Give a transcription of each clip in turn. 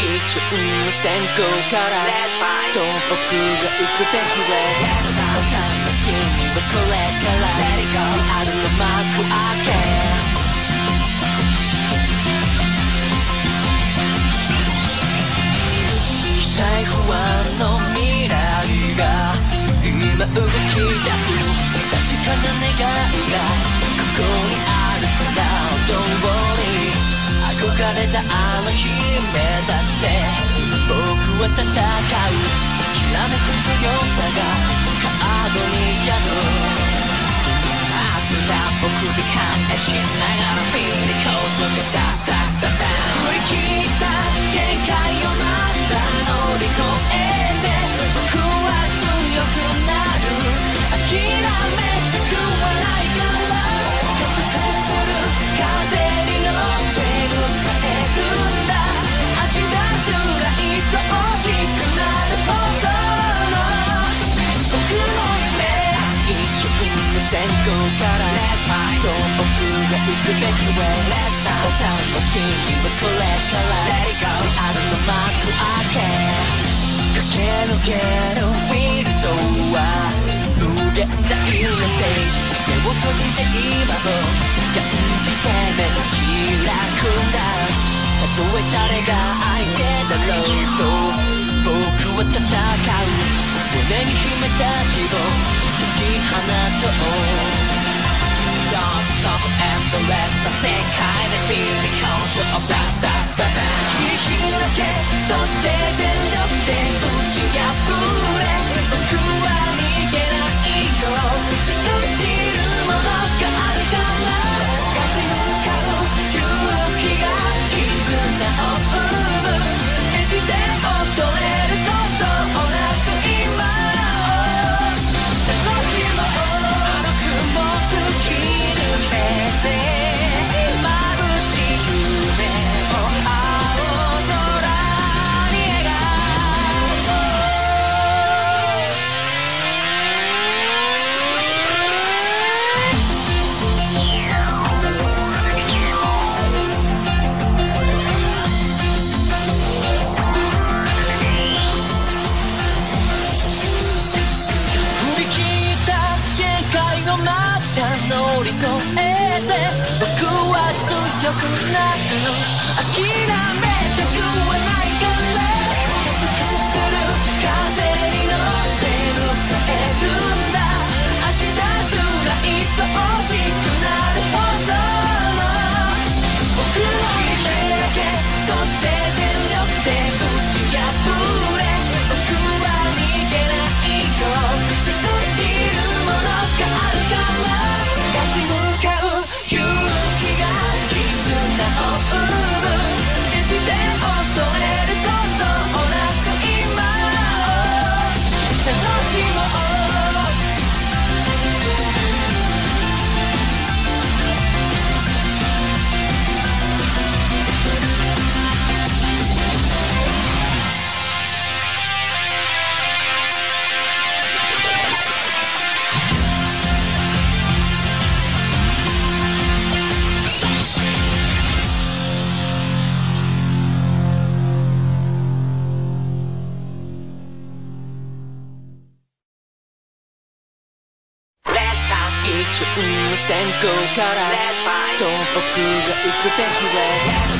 一瞬の線香からそう僕が行くべきへお楽しみはこれからリアルの幕開け期待不安の未来が今動き出す確かな願いがここにあるから通り憧れたあの日目指して僕は戦うきらめく強さがカードに宿悪だ僕に感しながらピリコとけた振り切った限界をまた乗り越えて僕は強くなる諦めたくはないから加速する風に乗って迎えるんだ明日すら愛おしくなるほどの僕の夢一瞬の線香からそう僕が行くべきへお楽しみはこれからリアルの幕開け駆け抜けるフィールドは無限大なステージ目を閉じて今も感じて目の開くんだたとえ誰が相手だろうと僕は戦う胸に秘めた希望解き放とう Don't stop endless な世界でピリコとバッバッバッバッ切り開けそして全力で打ち破れ僕は逃げないよ信じるものがあるから立ち向かう勇気が絆を生む決して恐れることなく今を楽しもうあの雲突き抜けて眩しい夢を青空に描こう振り切った限界をまた乗り越えて僕は強くなる諦めたくはないから加速する風に乗って迎えるんだ明日すら愛おしくなるほど僕の夢だけそして全力で打ち破れ僕は逃げないよ信じるものがあるから立ち向かう勇気が絆を生む決して恐れることなく今を楽しもう一瞬の線香からそう僕が行くべきへ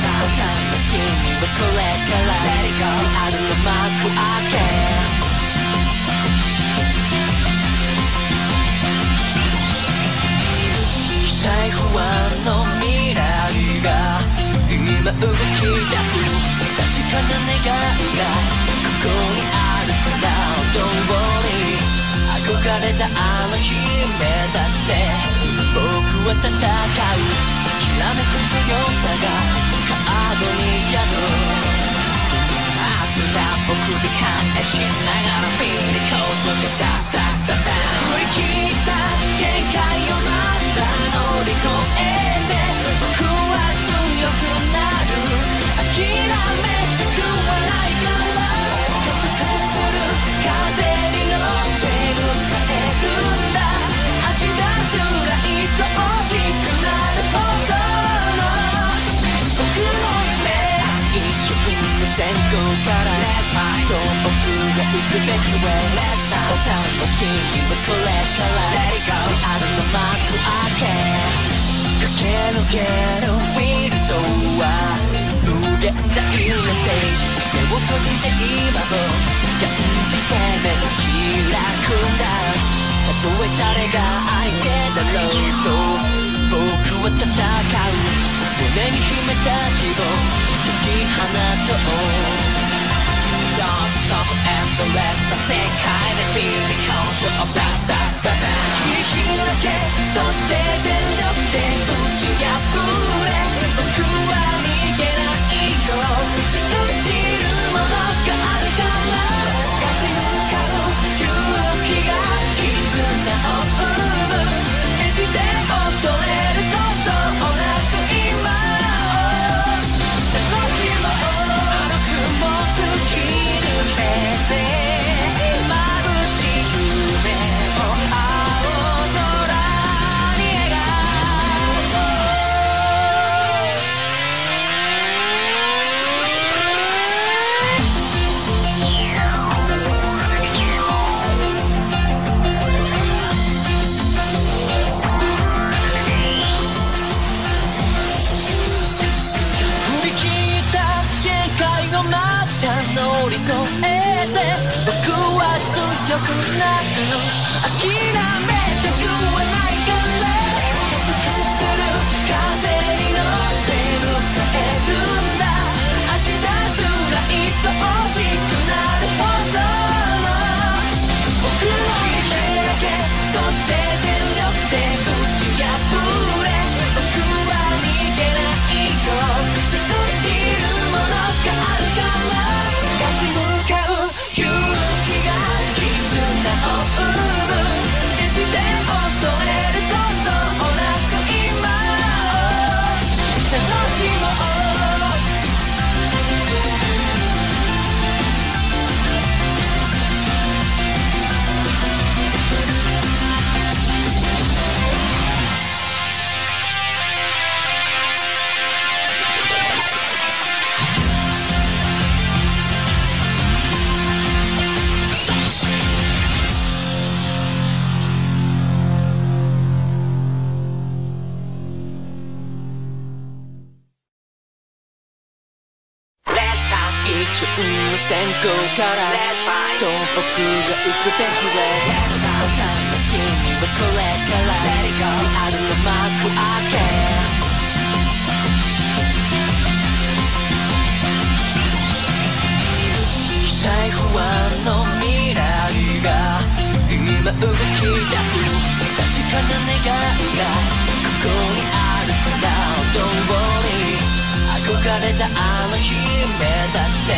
お楽しみはこれからリアルの幕開け期待不安の未来が今動き出す確かな願いがここにあるから通り憧れたあの日目指して僕は戦うきらめく強さがカードに宿悪だ僕に感しながらピリコとけた振り切った限界をまた乗り越えて僕は強くなる諦めたくはないから加速する風に乗って迎えるんだ明日すら愛おしくなるほどの僕の夢一瞬の線香くべき Way Let's start お楽しみはこれから Let it go あるの幕開け駆け抜けるフィールドは無限大なステージ目を閉じて今も現じて目の開くんだたとえ誰が相手だろうと僕は戦う胸に秘めた希望解き放とう Don't stop endless な世界で Feeling control of that that that 切り開けそして全力で打ち破れ僕は逃げないよ信じるものがあるから立ち向かう勇気が絆を生む決して恐れることなく今楽しもうあの雲突き抜けて眩しい夢を青空に描こう振り切った限界をまた乗り越えて僕は強くなる諦めたくはないから加速する風に乗って迎えるんだ明日すら愛おしくなるほど僕を開けそして全力で打ち破れ僕は逃げないよ信じるものがあるから立ち向かう勇気が絆を生む決して恐れることなく今を楽しもう一瞬の閃光からそう僕が行くべき Way お楽しみはこれからあるの幕開け期待不安の未来が今動き出す確かな願いがここにあるから Don't worry憧れたあの日目指して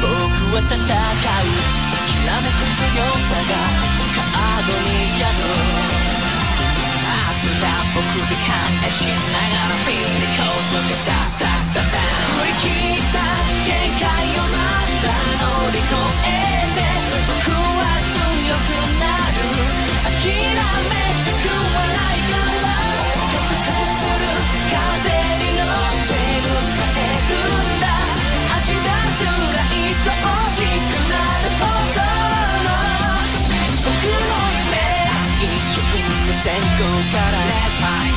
僕は戦うきらめく強さがカードに宿悪だ僕に返しながらフィーリコードがダダダダ振り切った限界をまた乗り越えて僕は強くなる諦めたくはないから加速する風に乗って迎えるんだ明日すら愛おしくなるほどの僕の夢一瞬の閃光から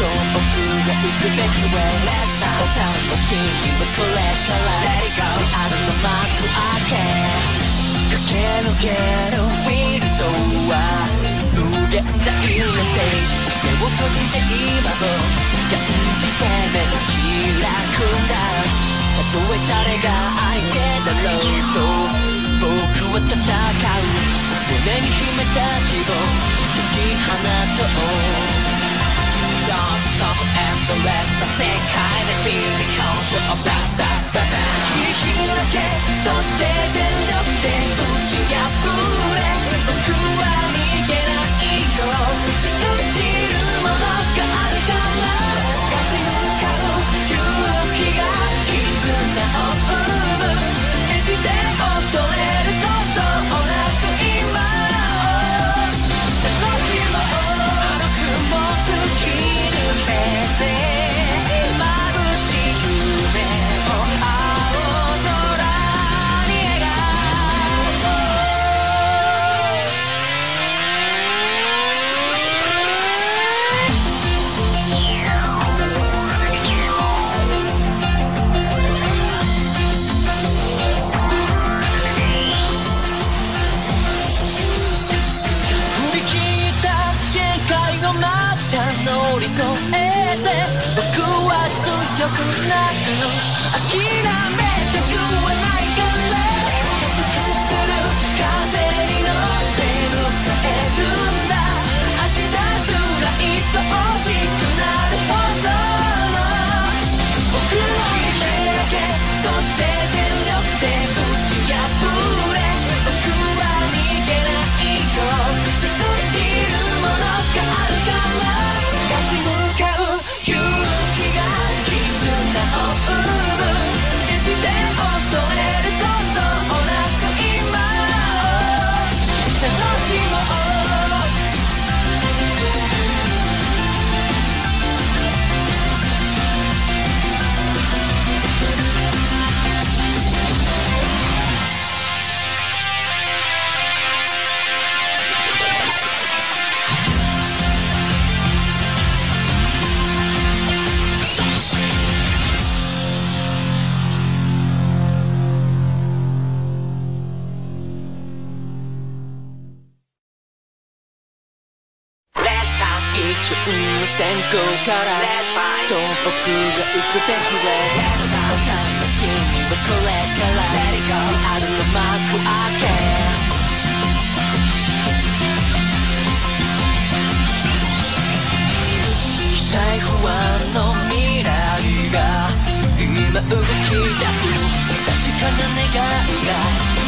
そう僕が行くべき Way お楽しみはこれからあるの幕開け駆け抜けるフィールドは無限大なステージ目を閉じて今も現じて目の開くんだたとえ誰が相手だろうと僕は戦う胸に秘めた希望解き放とう Don't stop endless な世界で Feeling control of that that that 切り開けそして全力で打ち破れ僕は逃げないよ信じるものがあるから立ち向かう勇気が絆を生む決して恐れることなく今を楽しもうあの雲突き抜けて眩しい夢を青空に描越えて僕は強くなる諦めたくはないから加速する風に乗って迎えるんだ明日すら愛おしくなるほど僕の夢だけそして全力で打ち破れ僕は逃げないよ信じるものがあるから立ち向かう勇気が絆を生む決して恐れることなく今を楽しもう一瞬の閃光からそう僕が行くべきへお楽しみはこれからリアルの幕開け期待不安の未来が今動き出す確かな願いが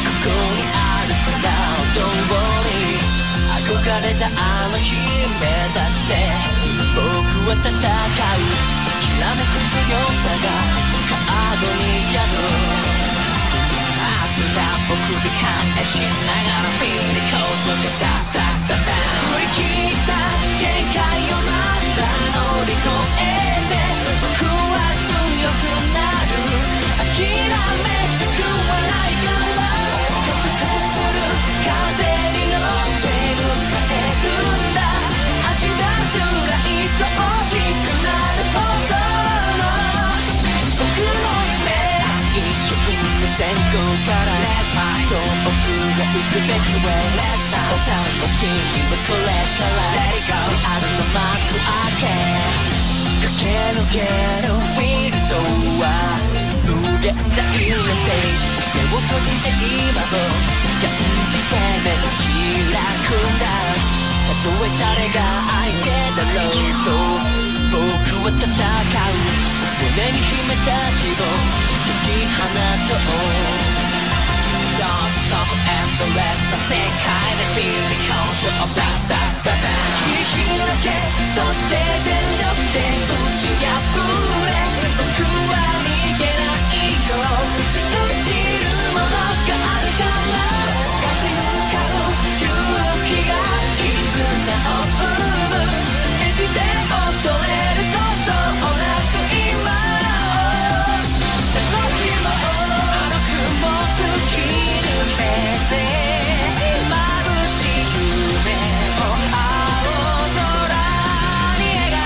ここにあるからDon't worry憧れたあの日目指して僕は戦うきらめく強さがカードに宿悪だ僕に返しながら見にこうとかダ振り切った限界をまた乗り越えて僕は強くなる諦めたくはないから加速する風に乗って明日すら愛おしくなるほど僕の夢一瞬の閃光からそう僕が行くべき way お楽しみはこれからリアルの幕開け駆け抜けるフィールドは無限大なステージ目を閉じて今も現時点で開くんだたとえ誰が相手だろうと僕は戦う胸に秘めた希望解き放とう Don't stop endless な世界で Feeling cold of that 切り開けそして全力で打ち破れ僕は逃げないよ信じるものがあるから立ち向かう勇気が絆を生む決して恐れることなく今を楽しもうあの雲突き抜けて眩しい夢を青空に描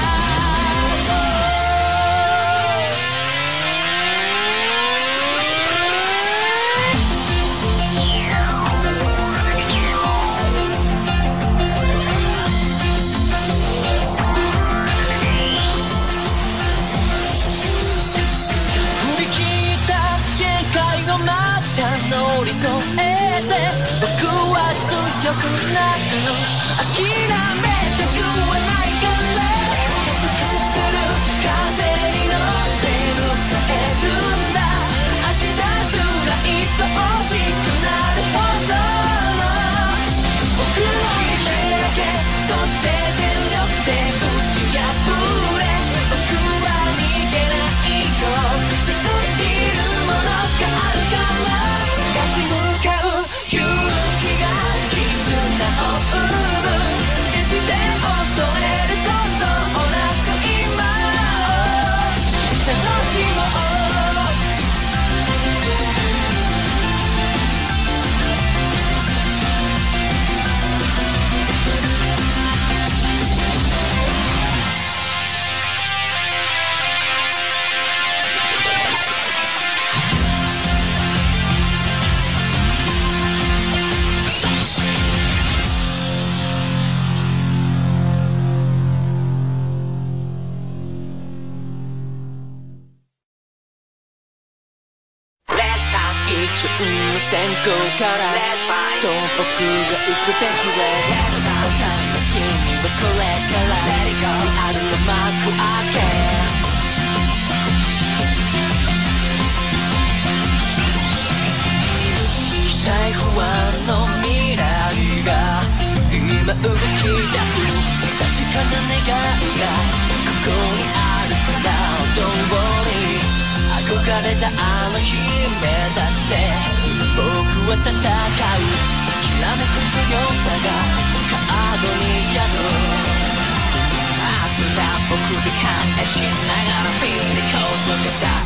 瞬の先行からそう僕が行くべきで楽しみはこれからリアルの幕開け期待不安の未来が今動き出す確かな願いがここにあるから通り憧れたあの日目指して僕は戦うきらめく強さがカードに宿る僕に感謝しながらピリコをつけた